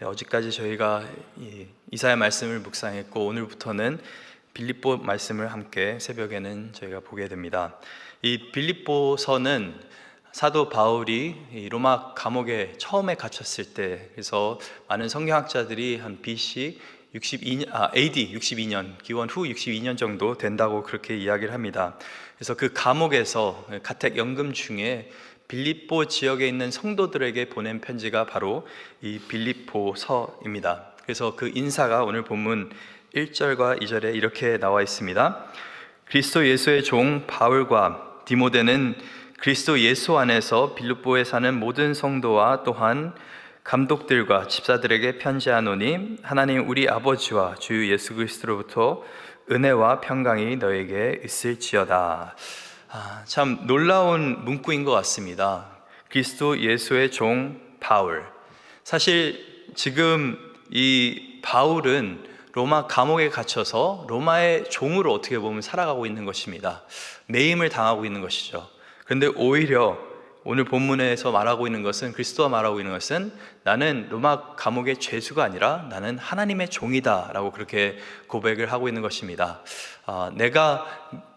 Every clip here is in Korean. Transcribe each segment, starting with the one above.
어제까지 저희가 이사야 말씀을 묵상했고 오늘부터는 빌립보 말씀을 함께 새벽에는 저희가 보게 됩니다. 이 빌립보서는 사도 바울이 이 로마 감옥에 처음에 갇혔을 때, 그래서 많은 성경학자들이 한 BC 62년, AD 62년, 기원 후 62년 정도 된다고 그렇게 이야기를 합니다. 그래서 그 감옥에서 가택 연금 중에 빌립보 지역에 있는 성도들에게 보낸 편지가 바로 이 빌립보서입니다. 그래서 그 인사가 오늘 본문 1절과 2절에 이렇게 나와 있습니다. 그리스도 예수의 종 바울과 디모데는 그리스도 예수 안에서 빌립보에 사는 모든 성도와 또한 감독들과 집사들에게 편지하노니 하나님 우리 아버지와 주 예수 그리스도로부터 은혜와 평강이 너에게 있을지어다. 참 놀라운 문구인 것 같습니다. 그리스도 예수의 종 바울. 사실 지금 이 바울은 로마 감옥에 갇혀서 로마의 종으로 어떻게 보면 살아가고 있는 것입니다. 매임을 당하고 있는 것이죠. 그런데 오히려 오늘 본문에서 말하고 있는 것은, 그리스도가 말하고 있는 것은 나는 로마 감옥의 죄수가 아니라 나는 하나님의 종이다 라고 그렇게 고백을 하고 있는 것입니다. 내가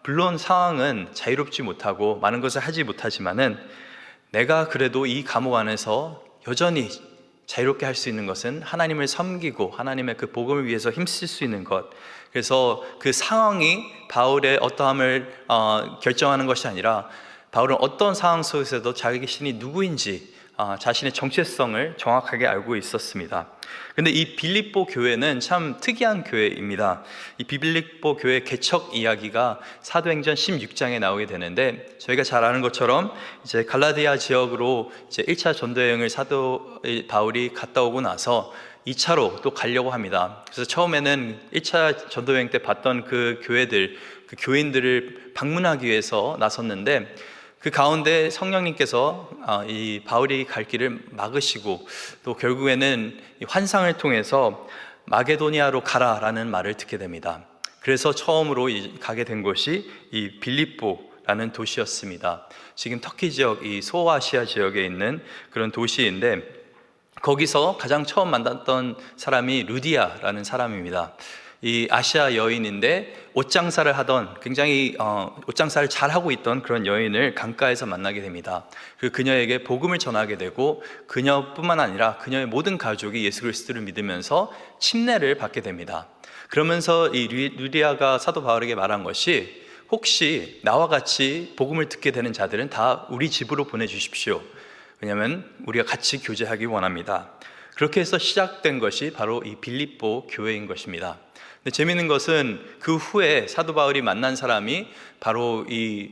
물론 상황은 자유롭지 못하고 많은 것을 하지 못하지만은 내가 그래도 이 감옥 안에서 여전히 자유롭게 할 수 있는 것은 하나님을 섬기고 하나님의 그 복음을 위해서 힘쓸 수 있는 것. 그래서 그 상황이 바울의 어떠함을 결정하는 것이 아니라 바울은 어떤 상황 속에서도 자기 자신이 누구인지 자신의 정체성을 정확하게 알고 있었습니다. 그런데 이 빌립보 교회는 참 특이한 교회입니다. 이 빌립보 교회 개척 이야기가 사도행전 16장에 나오게 되는데, 저희가 잘 아는 것처럼 이제 갈라디아 지역으로 이제 1차 전도여행을 사도 바울이 갔다 오고 나서 2차로 또 가려고 합니다. 그래서 처음에는 1차 전도여행 때 봤던 그 교회들, 그 교인들을 방문하기 위해서 나섰는데, 그 가운데 성령님께서 이 바울이 갈 길을 막으시고 또 결국에는 환상을 통해서 마게도니아로 가라라는 말을 듣게 됩니다. 그래서 처음으로 가게 된 곳이 이 빌립보라는 도시였습니다. 지금 터키 지역, 이 소아시아 지역에 있는 그런 도시인데, 거기서 가장 처음 만났던 사람이 루디아라는 사람입니다. 이 아시아 여인인데 옷장사를 하던, 굉장히 옷장사를 잘 하고 있던 그런 여인을 강가에서 만나게 됩니다. 그녀에게 복음을 전하게 되고, 그녀뿐만 아니라 그녀의 모든 가족이 예수 그리스도를 믿으면서 침례를 받게 됩니다. 그러면서 이 루디아가 사도 바울에게 말한 것이, 혹시 나와 같이 복음을 듣게 되는 자들은 다 우리 집으로 보내주십시오. 왜냐하면 우리가 같이 교제하기 원합니다. 그렇게 해서 시작된 것이 바로 이 빌립보 교회인 것입니다. 근데 재미있는 것은 그 후에 사도 바울이 만난 사람이 바로 이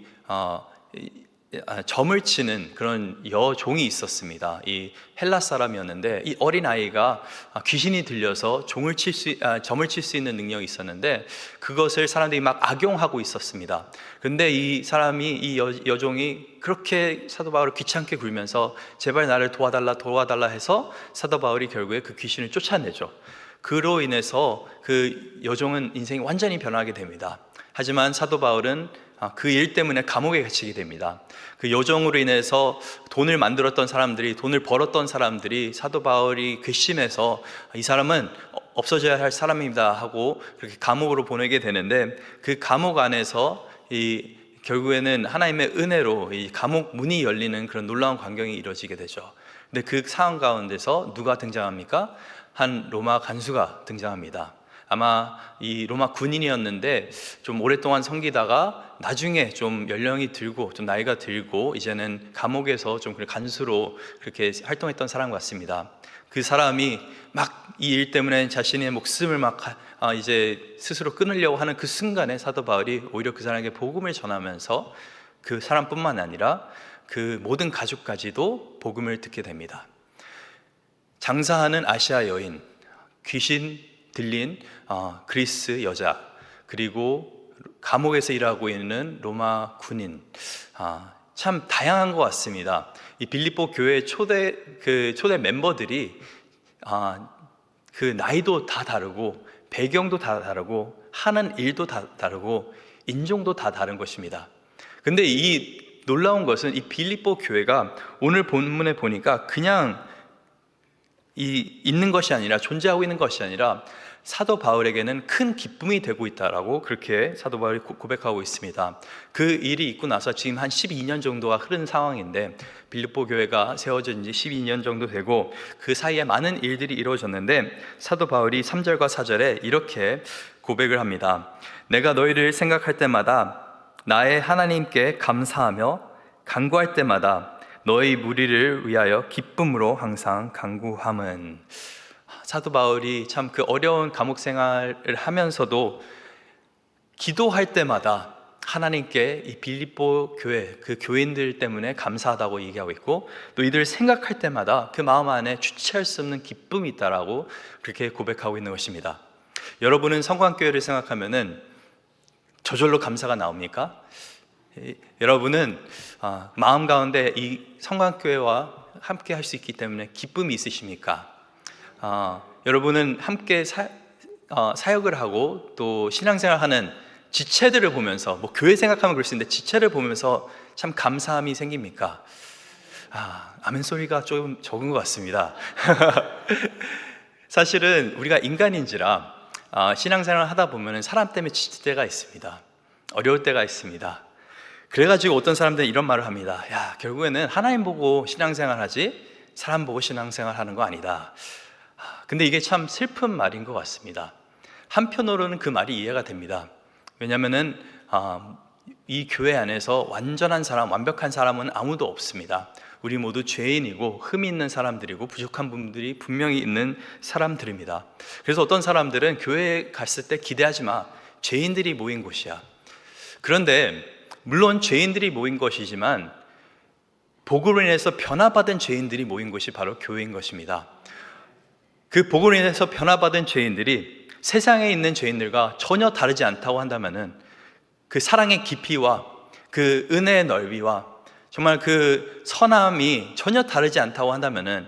점을 치는 그런 여종이 있었습니다. 이 헬라 사람이었는데, 이 어린아이가 귀신이 들려서 점을 칠 수 있는 능력이 있었는데, 그것을 사람들이 막 악용하고 있었습니다. 근데 이 사람이, 이 여종이 그렇게 사도 바울을 귀찮게 굴면서 제발 나를 도와달라 해서 사도 바울이 결국에 그 귀신을 쫓아내죠. 그로 인해서 그 여종은 인생이 완전히 변하게 됩니다. 하지만 사도 바울은 그 일 때문에 감옥에 갇히게 됩니다. 그 여종으로 인해서 돈을 만들었던 사람들이, 돈을 벌었던 사람들이 사도 바울이 괘씸해서 이 사람은 없어져야 할 사람입니다 하고 그렇게 감옥으로 보내게 되는데, 그 감옥 안에서 결국에는 하나님의 은혜로 이 감옥 문이 열리는 그런 놀라운 광경이 이루어지게 되죠. 근데 그 상황 가운데서 누가 등장합니까? 한 로마 간수가 등장합니다. 아마 이 로마 군인이었는데 좀 오랫동안 섬기다가 나중에 좀 연령이 들고 좀 나이가 들고 이제는 감옥에서 좀 간수로 그렇게 활동했던 사람 같습니다. 그 사람이 막 이 일 때문에 자신의 목숨을 막 이제 스스로 끊으려고 하는 그 순간에 사도 바울이 오히려 그 사람에게 복음을 전하면서 그 사람뿐만 아니라 그 모든 가족까지도 복음을 듣게 됩니다. 장사하는 아시아 여인, 귀신 들린 그리스 여자, 그리고 감옥에서 일하고 있는 로마 군인, 참 다양한 것 같습니다. 이 빌립보 교회 초대 멤버들이 그 나이도 다 다르고 배경도 다 다르고 하는 일도 다 다르고 인종도 다 다른 것입니다. 근데 이 놀라운 것은 이 빌립보 교회가 오늘 본문에 보니까 그냥 있는 것이 아니라, 존재하고 있는 것이 아니라 사도 바울에게는 큰 기쁨이 되고 있다라고 그렇게 사도 바울이 고백하고 있습니다. 그 일이 있고 나서 지금 한 12년 정도가 흐른 상황인데, 빌립보 교회가 세워진 지 12년 정도 되고 그 사이에 많은 일들이 이루어졌는데, 사도 바울이 3절과 4절에 이렇게 고백을 합니다. 내가 너희를 생각할 때마다 나의 하나님께 감사하며 간구할 때마다 너희 무리를 위하여 기쁨으로 항상 간구함은. 사도 바울이 참 그 어려운 감옥 생활을 하면서도 기도할 때마다 하나님께 이 빌립보 교회, 그 교인들 때문에 감사하다고 얘기하고 있고, 또 이들을 생각할 때마다 그 마음 안에 주체할 수 없는 기쁨이 있다라고 그렇게 고백하고 있는 것입니다. 여러분은 성광교회를 생각하면은 저절로 감사가 나옵니까? 여러분은 마음 가운데 이 성광교회와 함께 할 수 있기 때문에 기쁨이 있으십니까? 여러분은 함께 사역을 하고 또 신앙생활하는 지체들을 보면서, 뭐 교회 생각하면 그럴 수 있는데 지체를 보면서 참 감사함이 생깁니까? 아멘 소리가 좀 적은 것 같습니다. 사실은 우리가 인간인지라 신앙생활을 하다 보면 사람 때문에 지칠 때가 있습니다. 어려울 때가 있습니다. 그래가지고 어떤 사람들은 이런 말을 합니다. 야, 결국에는 하나님 보고 신앙생활 하지 사람 보고 신앙생활 하는 거 아니다. 근데 이게 참 슬픈 말인 것 같습니다. 한편으로는 그 말이 이해가 됩니다. 왜냐하면은 이 교회 안에서 완전한 사람, 완벽한 사람은 아무도 없습니다. 우리 모두 죄인이고 흠이 있는 사람들이고 부족한 부분들이 분명히 있는 사람들입니다. 그래서 어떤 사람들은 교회에 갔을 때 기대하지 마, 죄인들이 모인 곳이야. 그런데 물론 죄인들이 모인 것이지만 복으로 인해서 변화받은 죄인들이 모인 곳이 바로 교회인 것입니다. 그 복으로 인해서 변화받은 죄인들이 세상에 있는 죄인들과 전혀 다르지 않다고 한다면은, 그 사랑의 깊이와 그 은혜의 넓이와 정말 그 선함이 전혀 다르지 않다고 한다면은,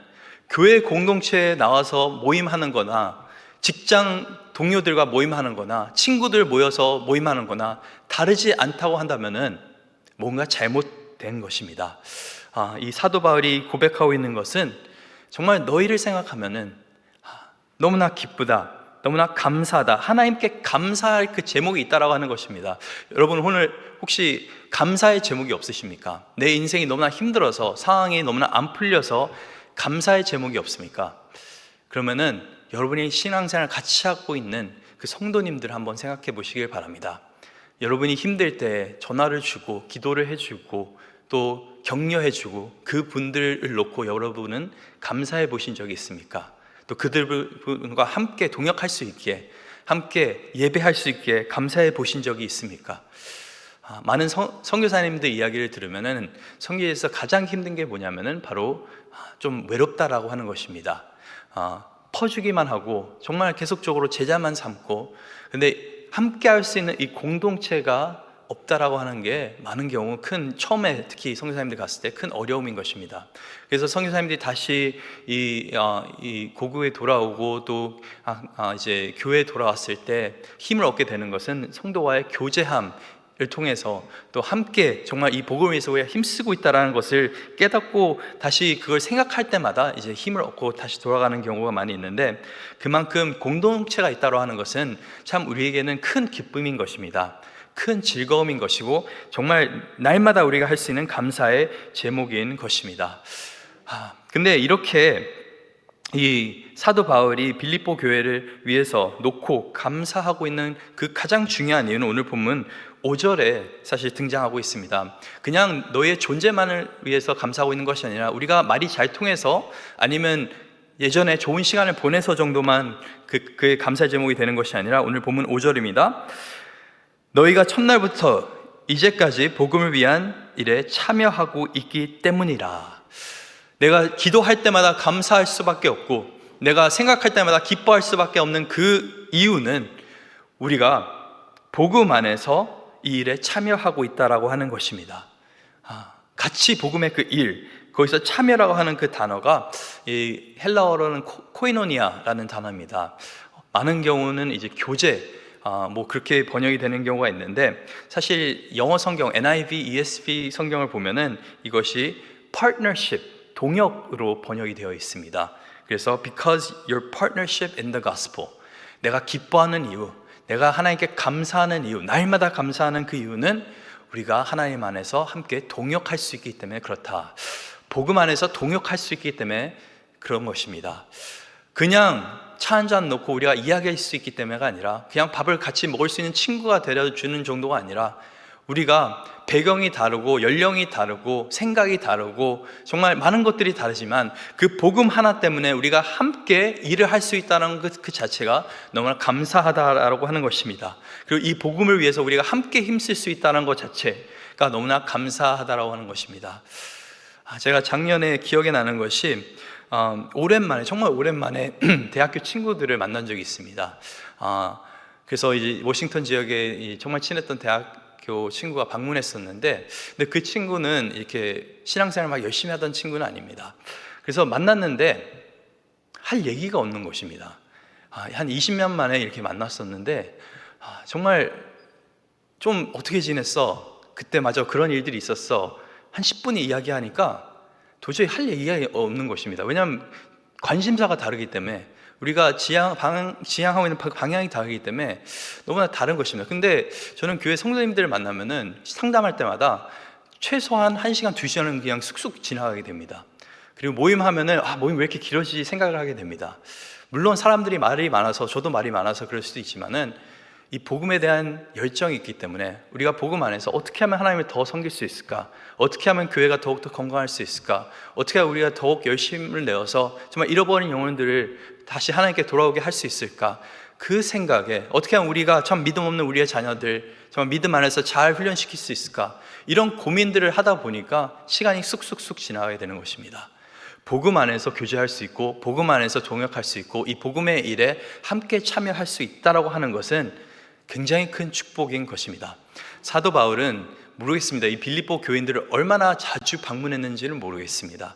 교회 공동체에 나와서 모임하는 거나 직장 동료들과 모임하는 거나 친구들 모여서 모임하는 거나 다르지 않다고 한다면은 뭔가 잘못된 것입니다. 이 사도 바울이 고백하고 있는 것은 정말 너희를 생각하면은 너무나 기쁘다, 너무나 감사하다, 하나님께 감사할 그 제목이 있다라고 하는 것입니다. 여러분 오늘 혹시 감사의 제목이 없으십니까? 내 인생이 너무나 힘들어서, 상황이 너무나 안 풀려서 감사의 제목이 없습니까? 그러면은 여러분이 신앙생활 같이 하고 있는 그 성도님들 한번 생각해 보시길 바랍니다. 여러분이 힘들 때 전화를 주고 기도를 해주고 또 격려해주고 그 분들을 놓고 여러분은 감사해 보신 적이 있습니까? 또 그들과 함께 동역할 수 있게, 함께 예배할 수 있게 감사해 보신 적이 있습니까? 많은 선교사님들 이야기를 들으면은 선교에서 가장 힘든 게 뭐냐면은 바로 좀 외롭다라고 하는 것입니다. 퍼주기만 하고 정말 계속적으로 제자만 삼고, 근데 함께 할 수 있는 이 공동체가 없다라고 하는 게 많은 경우 처음에 특히 선교사님들 갔을 때 큰 어려움인 것입니다. 그래서 선교사님들이 다시 이 고국에 돌아오고 또 이제 교회에 돌아왔을 때 힘을 얻게 되는 것은 성도와의 교제함을 통해서, 또 함께 정말 이 복음을 위해서 우리가 힘쓰고 있다는 것을 깨닫고 다시 그걸 생각할 때마다 이제 힘을 얻고 다시 돌아가는 경우가 많이 있는데, 그만큼 공동체가 있다고 하는 것은 참 우리에게는 큰 기쁨인 것입니다. 큰 즐거움인 것이고 정말 날마다 우리가 할 수 있는 감사의 제목인 것입니다. 근데 이렇게 이 사도 바울이 빌립보 교회를 위해서 놓고 감사하고 있는 그 가장 중요한 이유는 오늘 본문 5절에 사실 등장하고 있습니다. 그냥 너의 존재만을 위해서 감사하고 있는 것이 아니라, 우리가 말이 잘 통해서 아니면 예전에 좋은 시간을 보내서 정도만 그의 감사의 제목이 되는 것이 아니라, 오늘 본문 5절입니다. 너희가 첫날부터 이제까지 복음을 위한 일에 참여하고 있기 때문이라. 내가 기도할 때마다 감사할 수밖에 없고, 내가 생각할 때마다 기뻐할 수밖에 없는 그 이유는 우리가 복음 안에서 이 일에 참여하고 있다라고 하는 것입니다. 같이 복음의 그 일, 거기서 참여라고 하는 그 단어가 이 헬라어로는 코이노니아라는 단어입니다. 많은 경우는 이제 교제, 뭐 그렇게 번역이 되는 경우가 있는데, 사실 영어 성경 NIV, ESV 성경을 보면은 이것이 partnership, 동역으로 번역이 되어 있습니다. 그래서 because your partnership in the gospel, 내가 기뻐하는 이유, 내가 하나님께 감사하는 이유, 날마다 감사하는 그 이유는 우리가 하나님 안에서 함께 동역할 수 있기 때문에 그렇다. 복음 안에서 동역할 수 있기 때문에 그런 것입니다. 그냥 차 한잔 놓고 우리가 이야기할 수 있기 때문에가 아니라, 그냥 밥을 같이 먹을 수 있는 친구가 되어주는 정도가 아니라, 우리가 배경이 다르고 연령이 다르고 생각이 다르고 정말 많은 것들이 다르지만 그 복음 하나 때문에 우리가 함께 일을 할 수 있다는 그 자체가 너무나 감사하다라고 하는 것입니다. 그리고 이 복음을 위해서 우리가 함께 힘쓸 수 있다는 것 자체가 너무나 감사하다라고 하는 것입니다. 제가 작년에 기억에 나는 것이 오랜만에, 정말 오랜만에 대학교 친구들을 만난 적이 있습니다. 그래서 이제 워싱턴 지역에 정말 친했던 대학교 친구가 방문했었는데, 근데 그 친구는 이렇게 신앙생활 막 열심히 하던 친구는 아닙니다. 그래서 만났는데 할 얘기가 없는 것입니다. 한 20년 만에 이렇게 만났었는데, 정말 좀 어떻게 지냈어? 그때 마저 그런 일들이 있었어. 한 10분이 이야기하니까 도저히 할 얘기가 없는 것입니다. 왜냐하면 관심사가 다르기 때문에, 우리가 지향하고 있는 방향이 다르기 때문에 너무나 다른 것입니다. 근데 저는 교회 성도님들을 만나면은 상담할 때마다 최소한 1시간, 2시간은 그냥 쑥쑥 지나가게 됩니다. 그리고 모임하면은 모임 왜 이렇게 길어지지 생각을 하게 됩니다. 물론 사람들이 말이 많아서, 저도 말이 많아서 그럴 수도 있지만은 이 복음에 대한 열정이 있기 때문에 우리가 복음 안에서 어떻게 하면 하나님을 더 섬길 수 있을까? 어떻게 하면 교회가 더욱더 건강할 수 있을까? 어떻게 하면 우리가 더욱 열심을 내어서 정말 잃어버린 영혼들을 다시 하나님께 돌아오게 할 수 있을까? 그 생각에 어떻게 하면 우리가 참 믿음 없는 우리의 자녀들 정말 믿음 안에서 잘 훈련시킬 수 있을까? 이런 고민들을 하다 보니까 시간이 쑥쑥쑥 지나가게 되는 것입니다. 복음 안에서 교제할 수 있고 복음 안에서 동역할 수 있고 이 복음의 일에 함께 참여할 수 있다라고 하는 것은 굉장히 큰 축복인 것입니다. 사도 바울은 모르겠습니다. 이 빌립보 교인들을 얼마나 자주 방문했는지는 모르겠습니다.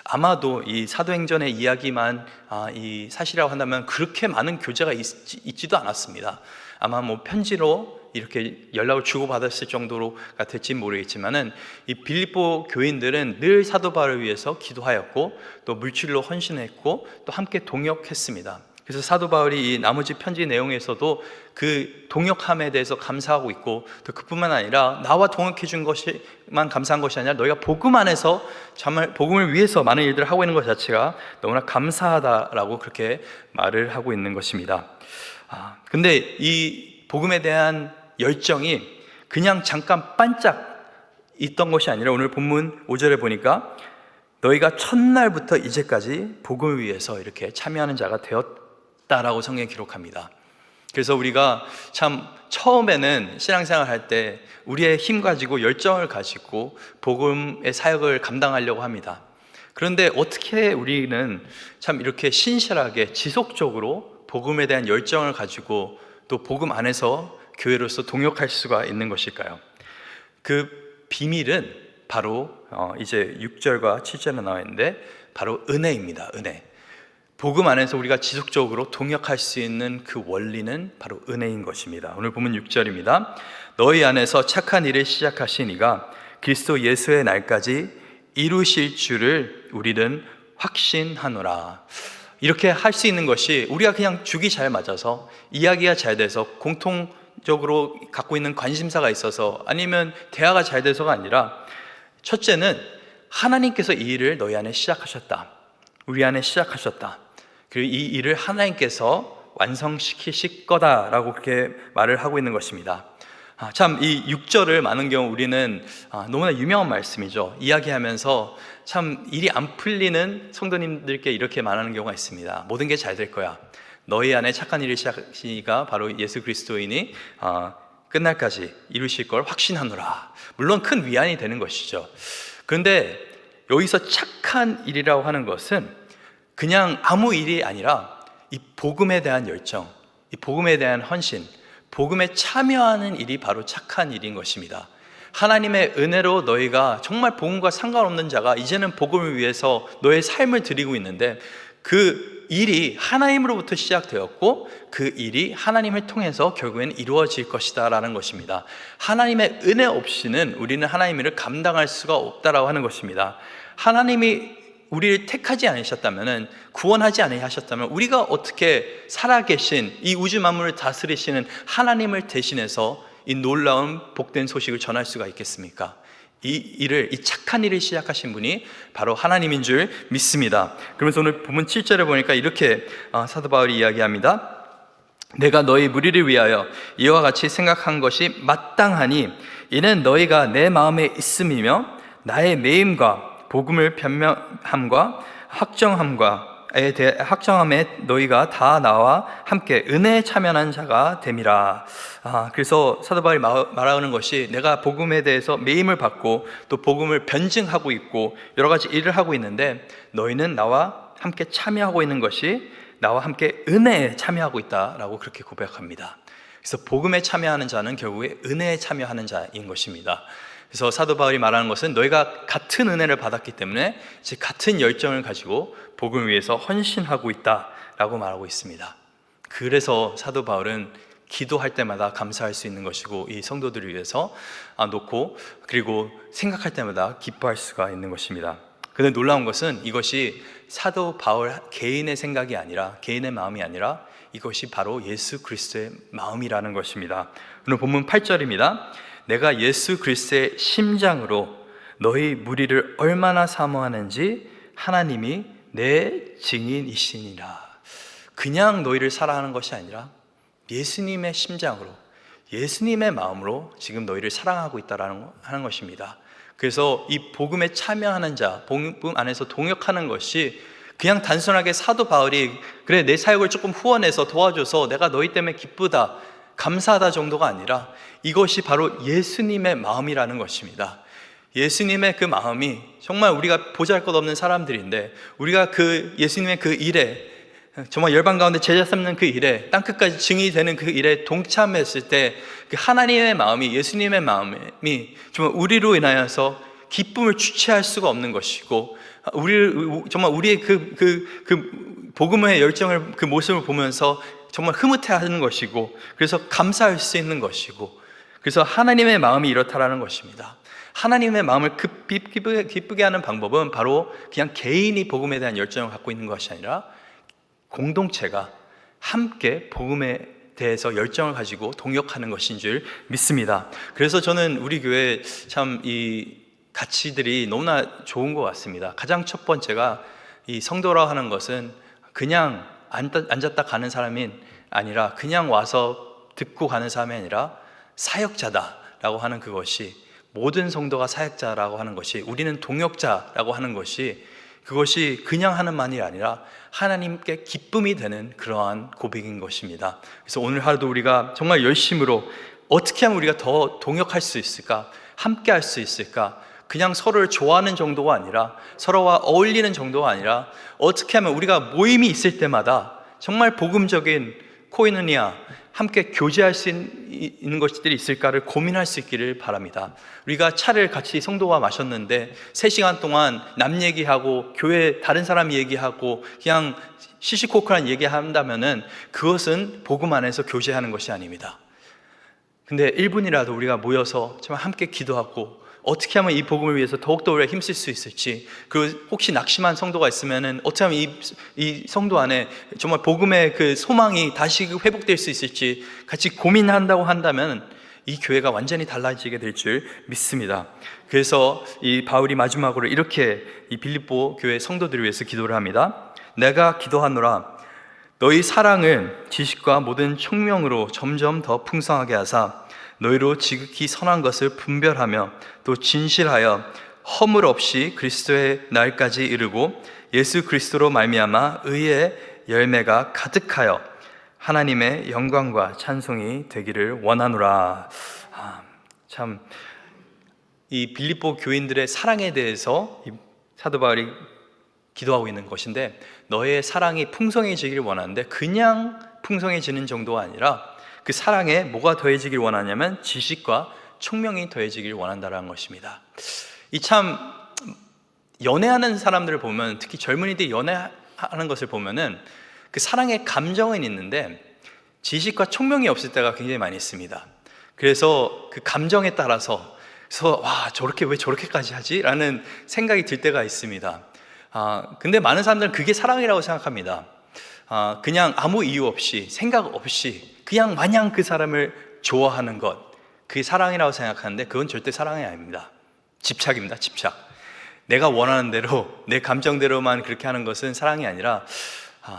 아마도 이 사도행전의 이야기만 이 사실이라고 한다면 그렇게 많은 교제가 있지도 않았습니다. 아마 뭐 편지로 이렇게 연락을 주고받았을 정도로가 될지는 모르겠지만은 이 빌립보 교인들은 늘 사도 바울을 위해서 기도하였고 또 물질로 헌신했고 또 함께 동역했습니다. 그래서 사도 바울이 이 나머지 편지 내용에서도 그 동역함에 대해서 감사하고 있고, 또 그뿐만 아니라 나와 동역해 준 것만 감사한 것이 아니라 너희가 복음 안에서 정말 복음을 위해서 많은 일들을 하고 있는 것 자체가 너무나 감사하다라고 그렇게 말을 하고 있는 것입니다. 근데 이 복음에 대한 열정이 그냥 잠깐 반짝 있던 것이 아니라 오늘 본문 5절에 보니까 너희가 첫날부터 이제까지 복음을 위해서 이렇게 참여하는 자가 되었다라고 성경에 기록합니다. 그래서 우리가 참 처음에는 신앙생활 할 때 우리의 힘 가지고 열정을 가지고 복음의 사역을 감당하려고 합니다. 그런데 어떻게 우리는 참 이렇게 신실하게 지속적으로 복음에 대한 열정을 가지고 또 복음 안에서 교회로서 동역할 수가 있는 것일까요? 그 비밀은 바로 이제 6절과 7절에 나와 있는데 바로 은혜입니다. 은혜. 복음 안에서 우리가 지속적으로 동역할 수 있는 그 원리는 바로 은혜인 것입니다. 오늘 보면 6절입니다. 너희 안에서 착한 일을 시작하신 이가 그리스도 예수의 날까지 이루실 줄을 우리는 확신하노라. 이렇게 할 수 있는 것이 우리가 그냥 죽이 잘 맞아서 이야기가 잘 돼서 공통적으로 갖고 있는 관심사가 있어서 아니면 대화가 잘 돼서가 아니라, 첫째는 하나님께서 이 일을 너희 안에 시작하셨다. 우리 안에 시작하셨다. 그리고 이 일을 하나님께서 완성시키실 거다라고 그렇게 말을 하고 있는 것입니다. 참 이 6절을 많은 경우 우리는 너무나 유명한 말씀이죠. 이야기하면서 참 일이 안 풀리는 성도님들께 이렇게 말하는 경우가 있습니다. 모든 게 잘 될 거야. 너희 안에 착한 일을 시작하시니까 바로 예수 그리스도인이 끝날까지 이루실 걸 확신하노라. 물론 큰 위안이 되는 것이죠. 그런데 여기서 착한 일이라고 하는 것은 그냥 아무 일이 아니라 이 복음에 대한 열정, 이 복음에 대한 헌신, 복음에 참여하는 일이 바로 착한 일인 것입니다. 하나님의 은혜로 너희가 정말 복음과 상관없는 자가 이제는 복음을 위해서 너의 삶을 드리고 있는데, 그 일이 하나님으로부터 시작되었고 그 일이 하나님을 통해서 결국엔 이루어질 것이다 라는 것입니다. 하나님의 은혜 없이는 우리는 하나님의 일을 감당할 수가 없다라고 하는 것입니다. 하나님이 우리를 택하지 않으셨다면, 구원하지 않으셨다면 우리가 어떻게 살아계신 이 우주 만물을 다스리시는 하나님을 대신해서 이 놀라운 복된 소식을 전할 수가 있겠습니까? 이 착한 일을 시작하신 분이 바로 하나님인 줄 믿습니다. 그러면서 오늘 본문 7절에 보니까 이렇게 사도 바울이 이야기합니다. 내가 너희 무리를 위하여 이와 같이 생각한 것이 마땅하니 이는 너희가 내 마음에 있음이며 나의 매임과 복음을 변명함과 확정함에 너희가 다 나와 함께 은혜에 참여한 자가 됨이라. 그래서 사도 바울이 말하는 것이, 내가 복음에 대해서 매임을 받고 또 복음을 변증하고 있고 여러 가지 일을 하고 있는데, 너희는 나와 함께 참여하고 있는 것이 나와 함께 은혜에 참여하고 있다라고 그렇게 고백합니다. 그래서 복음에 참여하는 자는 결국에 은혜에 참여하는 자인 것입니다. 그래서 사도 바울이 말하는 것은, 너희가 같은 은혜를 받았기 때문에 즉 같은 열정을 가지고 복음을 위해서 헌신하고 있다라고 말하고 있습니다. 그래서 사도 바울은 기도할 때마다 감사할 수 있는 것이고, 이 성도들을 위해서 놓고 그리고 생각할 때마다 기뻐할 수가 있는 것입니다. 그런데 놀라운 것은 이것이 사도 바울 개인의 생각이 아니라, 개인의 마음이 아니라 이것이 바로 예수 그리스도의 마음이라는 것입니다. 오늘 본문 8절입니다. 내가 예수 그리스도의 심장으로 너희 무리를 얼마나 사모하는지 하나님이 내 증인이시니라. 그냥 너희를 사랑하는 것이 아니라 예수님의 심장으로, 예수님의 마음으로 지금 너희를 사랑하고 있다는 것입니다. 그래서 이 복음에 참여하는 자, 복음 안에서 동역하는 것이 그냥 단순하게 사도 바울이 그래 내 사역을 조금 후원해서 도와줘서 내가 너희 때문에 기쁘다, 감사하다 정도가 아니라 이것이 바로 예수님의 마음이라는 것입니다. 예수님의 그 마음이, 정말 우리가 보잘것없는 사람들인데 우리가 그 예수님의 그 일에, 정말 열방 가운데 제자 삼는 그 일에, 땅끝까지 증인이 되는 그 일에 동참했을 때 그 하나님의 마음이, 예수님의 마음이 정말 우리로 인하여서 기쁨을 주체할 수가 없는 것이고, 정말 우리의 그 복음의 열정을, 그 모습을 보면서 정말 흐뭇해하는 것이고, 그래서 감사할 수 있는 것이고, 그래서 하나님의 마음이 이렇다라는 것입니다. 하나님의 마음을 기쁘게 하는 방법은 바로 그냥 개인이 복음에 대한 열정을 갖고 있는 것이 아니라 공동체가 함께 복음에 대해서 열정을 가지고 동역하는 것인 줄 믿습니다. 그래서 저는 우리 교회 참 이 가치들이 너무나 좋은 것 같습니다. 가장 첫 번째가, 이 성도라고 하는 것은 그냥 앉았다 가는 사람이 아니라, 그냥 와서 듣고 가는 사람이 아니라 사역자다라고 하는 그것이, 모든 성도가 사역자라고 하는 것이, 우리는 동역자라고 하는 것이, 그것이 그냥 하는 말이 아니라 하나님께 기쁨이 되는 그러한 고백인 것입니다. 그래서 오늘 하루도 우리가 정말 열심으로 어떻게 하면 우리가 더 동역할 수 있을까, 함께 할 수 있을까, 그냥 서로를 좋아하는 정도가 아니라, 서로와 어울리는 정도가 아니라, 어떻게 하면 우리가 모임이 있을 때마다 정말 복음적인 코이노니아, 함께 교제할 수 있는 것들이 있을까를 고민할 수 있기를 바랍니다. 우리가 차를 같이 성도가 마셨는데 3시간 동안 남 얘기하고 교회 다른 사람 얘기하고 그냥 시시콜콜한 얘기한다면은 그것은 복음 안에서 교제하는 것이 아닙니다. 근데 1분이라도 우리가 모여서 정말 함께 기도하고 어떻게 하면 이 복음을 위해서 더욱더 우리가 힘쓸 수 있을지, 그리고 혹시 낙심한 성도가 있으면은 어떻게 하면 이 성도 안에 정말 복음의 그 소망이 다시 회복될 수 있을지 같이 고민한다고 한다면 이 교회가 완전히 달라지게 될 줄 믿습니다. 그래서 이 바울이 마지막으로 이렇게 이 빌립보 교회 성도들을 위해서 기도를 합니다. 내가 기도하노라, 너희 사랑을 지식과 모든 총명으로 점점 더 풍성하게 하사 너희로 지극히 선한 것을 분별하며 또 진실하여 허물 없이 그리스도의 날까지 이르고 예수 그리스도로 말미암아 의의 열매가 가득하여 하나님의 영광과 찬송이 되기를 원하노라. 참, 이 빌립보 교인들의 사랑에 대해서 이 사도 바울이 기도하고 있는 것인데, 너의 사랑이 풍성해지기를 원하는데 그냥 풍성해지는 정도가 아니라 그 사랑에 뭐가 더해지길 원하냐면 지식과 총명이 더해지길 원한다는 것입니다. 이 참 연애하는 사람들을 보면, 특히 젊은이들이 연애하는 것을 보면은 그 사랑의 감정은 있는데 지식과 총명이 없을 때가 굉장히 많이 있습니다. 그래서 그 감정에 따라서 와, 저렇게 왜 저렇게까지 하지? 라는 생각이 들 때가 있습니다. 근데 많은 사람들은 그게 사랑이라고 생각합니다. 그냥 아무 이유 없이, 생각 없이 그냥 마냥 그 사람을 좋아하는 것, 그게 사랑이라고 생각하는데 그건 절대 사랑이 아닙니다. 집착입니다. 집착. 내가 원하는 대로, 내 감정대로만 그렇게 하는 것은 사랑이 아니라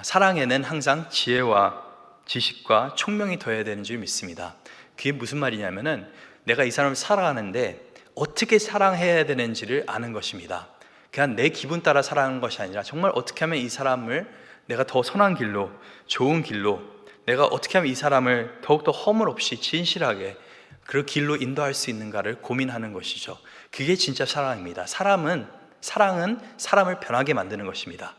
사랑에는 항상 지혜와 지식과 총명이 더해야 되는 줄 믿습니다. 그게 무슨 말이냐면은 내가 이 사람을 사랑하는데 어떻게 사랑해야 되는지를 아는 것입니다. 그냥 내 기분 따라 사랑하는 것이 아니라 정말 어떻게 하면 이 사람을 내가 더 선한 길로, 좋은 길로, 내가 어떻게 하면 이 사람을 더욱더 허물 없이 진실하게 그 길로 인도할 수 있는가를 고민하는 것이죠. 그게 진짜 사랑입니다. 사랑은 사람을 변하게 만드는 것입니다.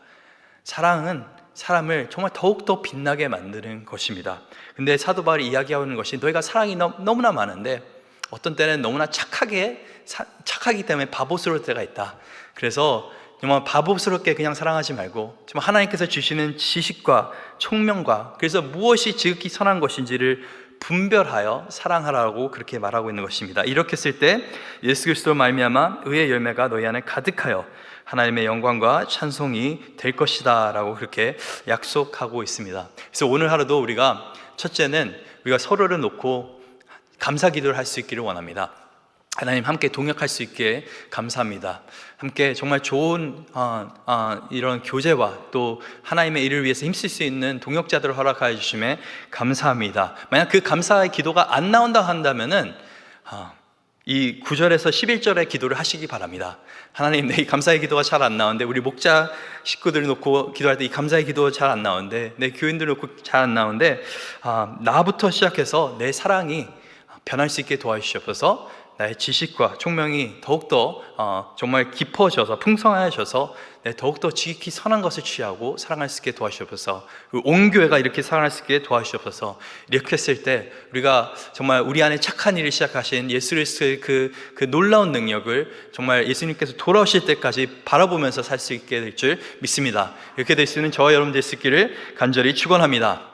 사랑은 사람을 정말 더욱더 빛나게 만드는 것입니다. 근데 사도 바울이 이야기하는 것이 너희가 사랑이 너무나 많은데 어떤 때는 너무나 착하기 때문에 바보스러울 때가 있다. 그래서 정말 바보스럽게 그냥 사랑하지 말고 정말 하나님께서 주시는 지식과 총명과 그래서 무엇이 지극히 선한 것인지를 분별하여 사랑하라고 그렇게 말하고 있는 것입니다. 이렇게 했을 때 예수 그리스도로 말미암아 의의 열매가 너희 안에 가득하여 하나님의 영광과 찬송이 될 것이다 라고 그렇게 약속하고 있습니다. 그래서 오늘 하루도 우리가 첫째는 우리가 서로를 놓고 감사 기도를 할 수 있기를 원합니다. 하나님 함께 동역할 수 있게 감사합니다. 함께 정말 좋은 이런 교제와 또 하나님의 일을 위해서 힘쓸 수 있는 동역자들을 허락하여 주심에 감사합니다. 만약 그 감사의 기도가 안 나온다 한다면은 이 9절에서 11절의 기도를 하시기 바랍니다. 하나님, 내 이 감사의 기도가 잘 안 나오는데 우리 목자 식구들 놓고 기도할 때 이 감사의 기도가 잘 안 나오는데 내 교인들 놓고 잘 안 나오는데 나부터 시작해서 내 사랑이 변할 수 있게 도와주시옵소서. 나의 지식과 총명이 더욱더 정말 깊어져서 풍성해져서 더욱더 지극히 선한 것을 취하고 사랑할 수 있게 도와주시옵소서. 온 교회가 이렇게 사랑할 수 있게 도와주시옵소서. 이렇게 했을 때 우리가 정말 우리 안에 착한 일을 시작하신 예수 그리스도의 그 놀라운 능력을 정말 예수님께서 돌아오실 때까지 바라보면서 살 수 있게 될 줄 믿습니다. 이렇게 될 수 있는 저와 여러분 될 수 있기를 간절히 축원합니다.